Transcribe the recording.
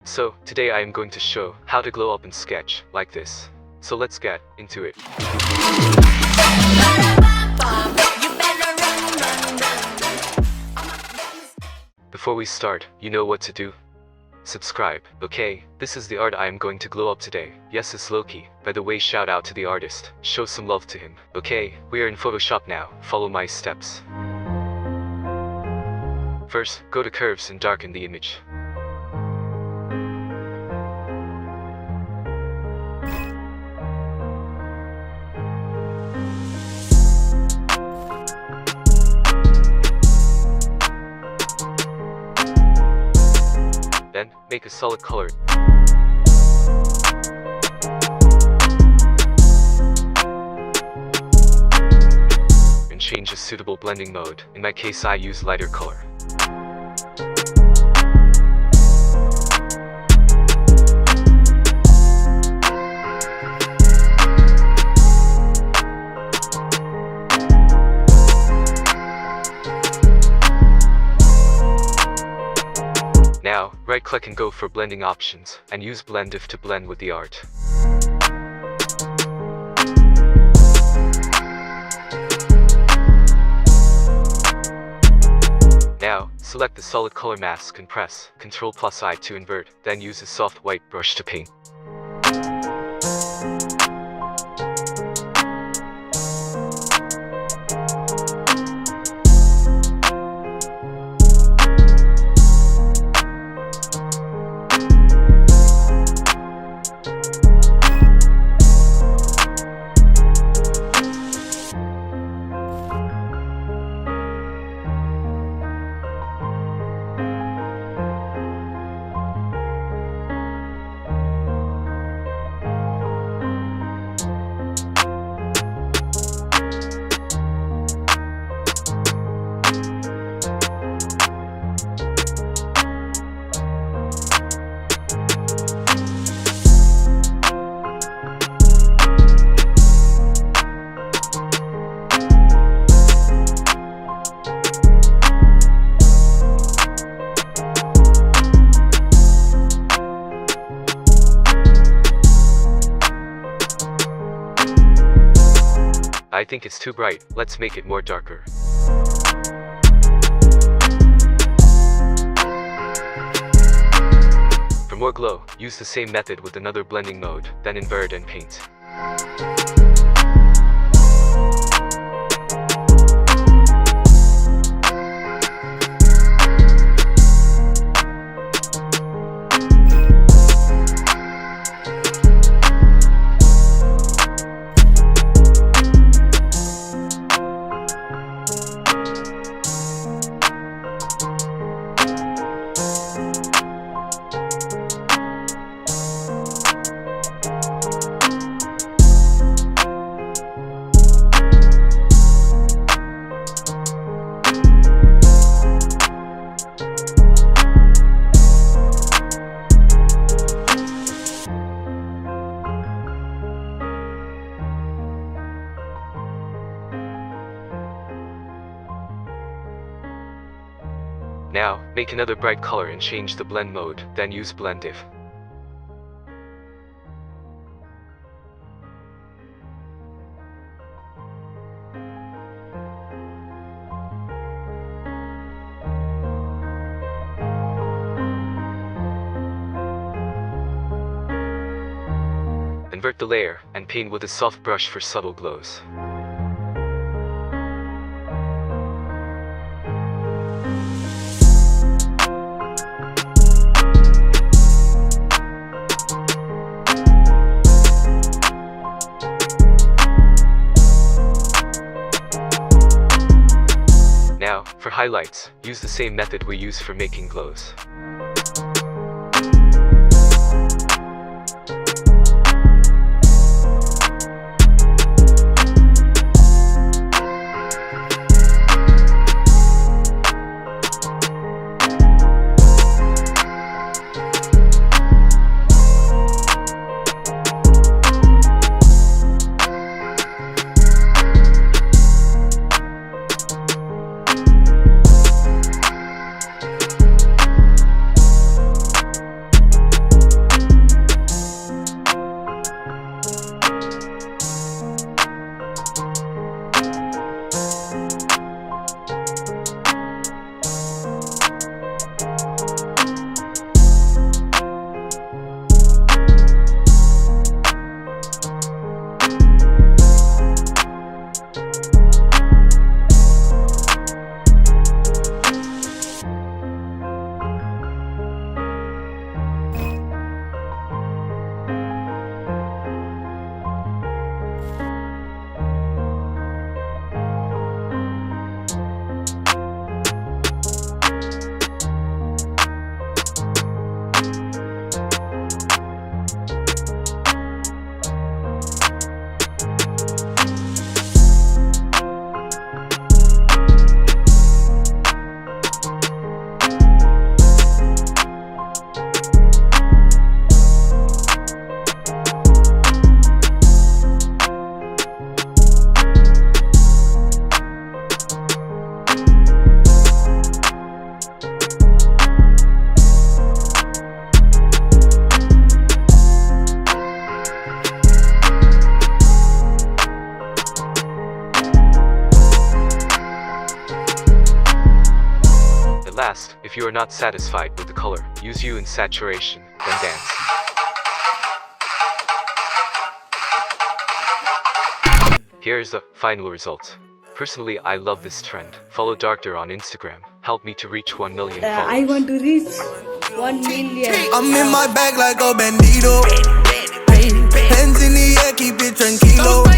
So, today I am going to show how to glow up in Sketch, like this. So let's get into it. Before we start, you know what to do. Subscribe, okay? This is the art I am going to glow up today. Yes, it's Loki. By the way, shout out to the artist. Show some love to him. Okay, we are in Photoshop now. Follow my steps. First, go to curves and darken the image. Then, make a solid color. And change a suitable blending mode. In my case, I use lighter color. Now, right-click and go for blending options, and use Blend If to blend with the art. Now, select the solid color mask and press Ctrl+I to invert, then use a soft white brush to paint. I think it's too bright. Let's make it more darker. For more glow, use the same method with another blending mode, then invert and paint. Now, make another bright color and change the blend mode, then use Blend If. Invert the layer, and paint with a soft brush for subtle glows. Now, for highlights, use the same method we use for making glows. not satisfied with the color, use hue and saturation, then dance. Here's the final result. Personally, I love this trend. Follow Darkder on Instagram. Help me to reach 1 million followers. I want to reach 1 million. I'm in my bag like a bandito. Hands in the air, keep it tranquilo.